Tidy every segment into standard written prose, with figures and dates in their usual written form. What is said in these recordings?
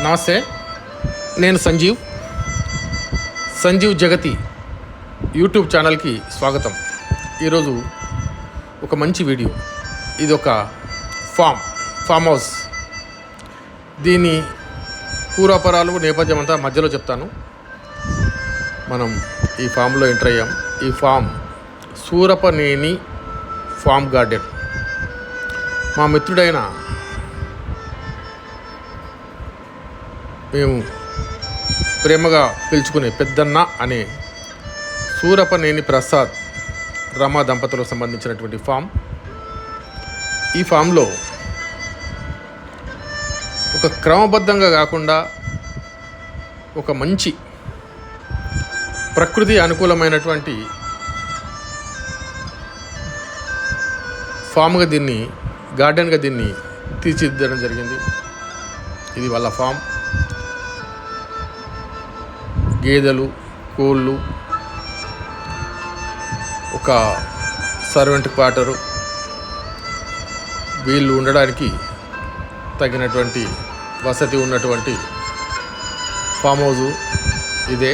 నమస్తే, నేను సంజీవ్ జగతి యూట్యూబ్ ఛానల్కి స్వాగతం. ఈరోజు ఒక మంచి వీడియో. ఇది ఒక ఫామ్ హౌస్. దీని పూర్వాపరాలు నేపథ్యం అంతా మధ్యలో చెప్తాను. మనం ఈ ఫామ్లో ఎంటర్ అయ్యాం. ఈ ఫామ్ సూరపనేని ఫామ్ గార్డెన్. మా మిత్రుడైన మేము ప్రేమగా పిలుచుకునే పెద్దన్న అనే సూరపనేని ప్రసాద్ రమా దంపతులకు సంబంధించినటువంటి ఫామ్. ఈ ఫామ్లో ఒక క్రమబద్ధంగా కాకుండా ఒక మంచి ప్రకృతి అనుకూలమైనటువంటి ఫామ్గా దీన్ని, గార్డెన్గా దీన్ని తీర్చిదిద్దడం జరిగింది. ఇది వాళ్ళ ఫామ్. గేదెలు, కోళ్ళు, ఒక సర్వెంట్ క్వార్టరు, వీళ్ళు ఉండడానికి తగినటువంటి వసతి ఉన్నటువంటి ఫామ్ హౌజు ఇదే.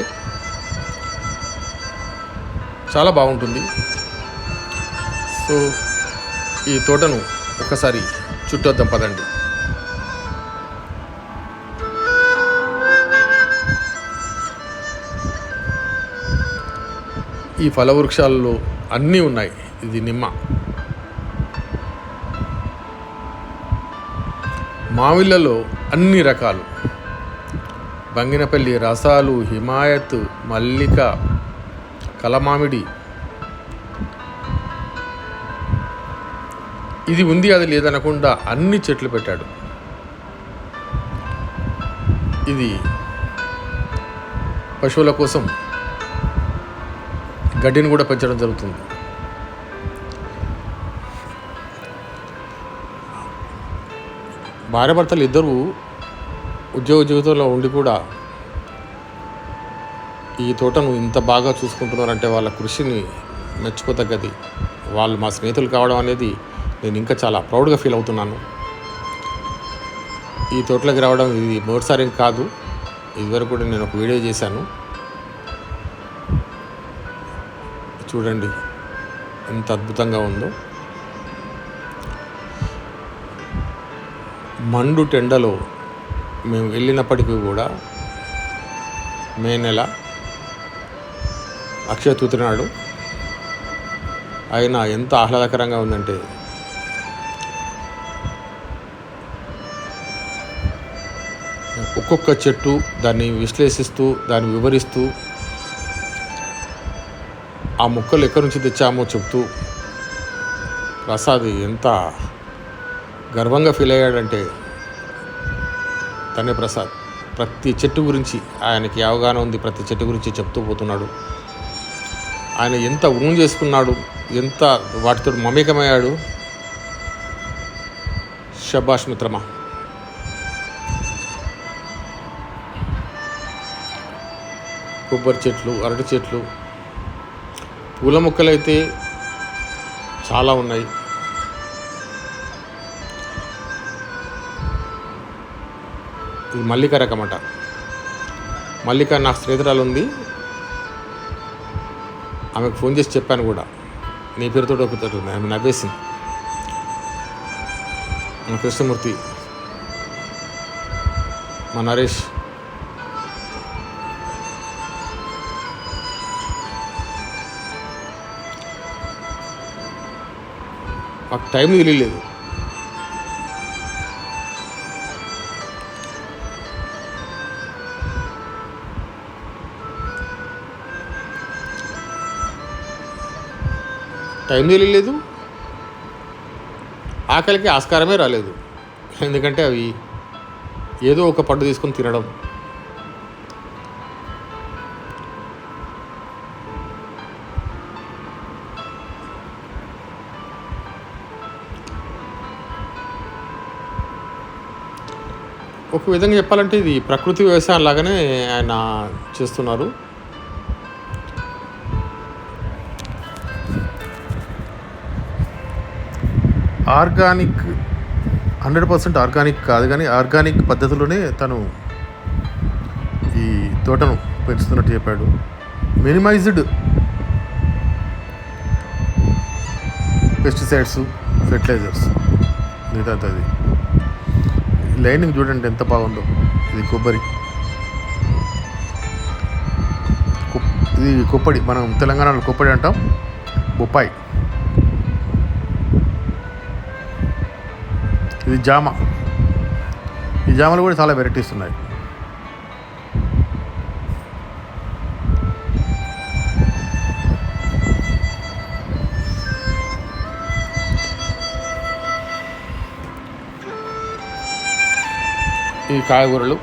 చాలా బాగుంటుంది. సో ఈ తోటను ఒకసారి చుట్టొద్దాం పదండి. ఈ ఫలవృక్షాలలో అన్నీ ఉన్నాయి. ఇది నిమ్మ, మామిళ్ళలో అన్ని రకాలు, బంగినపల్లి, రసాలు, హిమాయత్, మల్లిక, కలమామిడి, ఇది ఉంది అది లేదనకుండా అన్ని చెట్లు పెట్టాడు. ఇది పశువుల కోసం గడ్డిని కూడా పెంచడం జరుగుతుంది. భార్యాభర్తలు ఇద్దరు ఉద్యోగ జీవితంలో ఉండి కూడా ఈ తోటను ఇంత బాగా చూసుకుంటున్నారంటే వాళ్ళ కృషిని మెచ్చుకోతగ్గది. వాళ్ళు మా స్నేహితులు కావడం అనేది నేను ఇంకా చాలా ప్రౌడ్గా ఫీల్ అవుతున్నాను. ఈ తోటలోకి రావడం ఇది మొదటిసారి కాదు. ఇదివరకు కూడా నేను ఒక వీడియో చేశాను. చూడండి ఎంత అద్భుతంగా ఉందో. మండు టెండలో మేము వెళ్ళినప్పటికీ కూడా మే నెల అక్షయ తృతీయ నాడు అయినా ఎంత ఆహ్లాదకరంగా ఉందంటే, ఒక్కొక్క చెట్టు దాన్ని విశ్లేషిస్తూ, దాన్ని వివరిస్తూ, ఆ మొక్కలు ఎక్కడి నుంచి తెచ్చామో చెప్తూ ప్రసాద్ ఎంత గర్వంగా ఫీల్ అయ్యాడంటే, తనే ప్రసాద్ ప్రతి చెట్టు గురించి ఆయనకి అవగాహన ఉంది. ప్రతి చెట్టు గురించి చెప్తూ పోతున్నాడు. ఆయన ఎంత ఊన్ చేసుకున్నాడు, ఎంత వాటితో మమేకమయ్యాడు. శభాష్ మిత్రమా. కొబ్బరి చెట్లు, అరటి చెట్లు, పూల మొక్కలైతే చాలా ఉన్నాయి. ఇది మల్లిక రకమట. మల్లిక నా స్నేహితురాలు ఉంది. ఆమెకు ఫోన్ చేసి చెప్పాను కూడా, నీ పేరుతో ఒకటి. ఆమె నవ్వేసింది. మన కృష్ణమూర్తి, మా నరేష్, మాకు టైం తెలియలేదు. ఆకలికి ఆస్కారమే రాలేదు. ఎందుకంటే అవి ఏదో ఒక పండు తీసుకొని తినడం. ఒక విధంగా చెప్పాలంటే ఇది ప్రకృతి వ్యవసాయం లాగానే ఆయన చేస్తున్నారు. ఆర్గానిక్ 100% ఆర్గానిక్ కాదు, కానీ ఆర్గానిక్ పద్ధతిలోనే తను తోటను పెంచుతున్నట్టు చెప్పాడు. మినిమైజ్డ్ పెస్టిసైడ్స్, ఫెర్టిలైజర్స్, మిగతా అది. లైనింగ్ చూడండి ఎంత బాగుందో. ఇది కొబ్బరి, ఇది కొప్పడి, మనం తెలంగాణలో కొప్పడి అంటాం, బొప్పాయి. ఇది జామ. ఈ జామలు కూడా చాలా వెరైటీస్ ఉన్నాయి. ఈ కాయగూరలు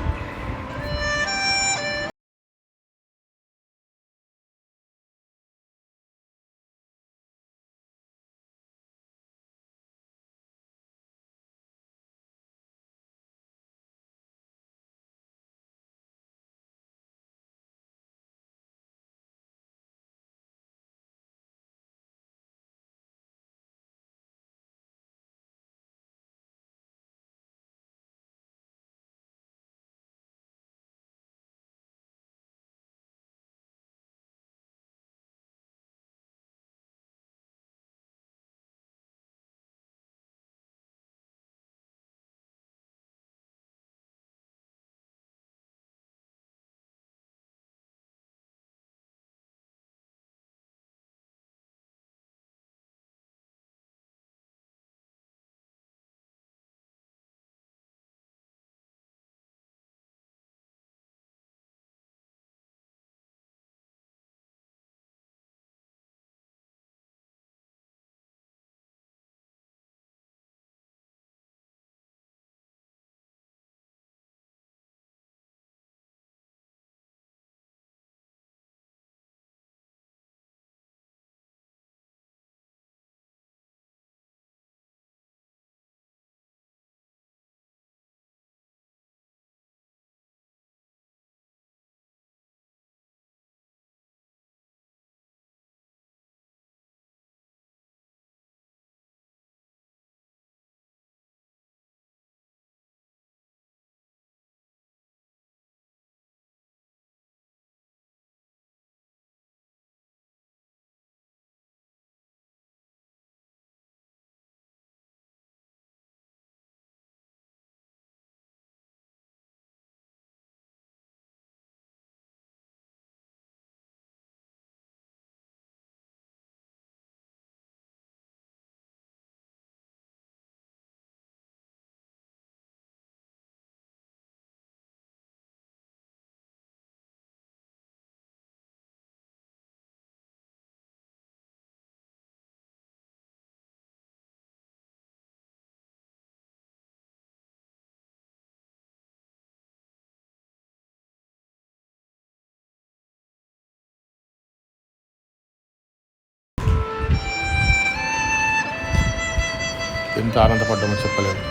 ఎంత ఆనందపడ్డామో చెప్పలేము.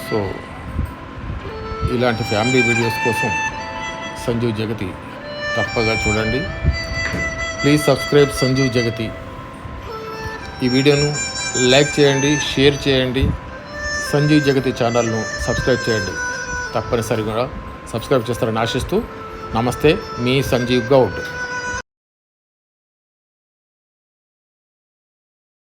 సో ఇలాంటి ఫ్యామిలీ వీడియోస్ కోసం సంజీవ్ జగతి తప్పగా చూడండి. ప్లీజ్ సబ్స్క్రైబ్ సంజీవ్ జగతి. ఈ వీడియోను లైక్ చేయండి, షేర్ చేయండి. సంజీవ్ జగతి ఛానల్ను సబ్స్క్రైబ్ చేయండి. తప్పనిసరిగా సబ్స్క్రైబ్ చేస్తారని ఆశిస్తూ నమస్తే, మీ సంజీవ్ గౌడ్.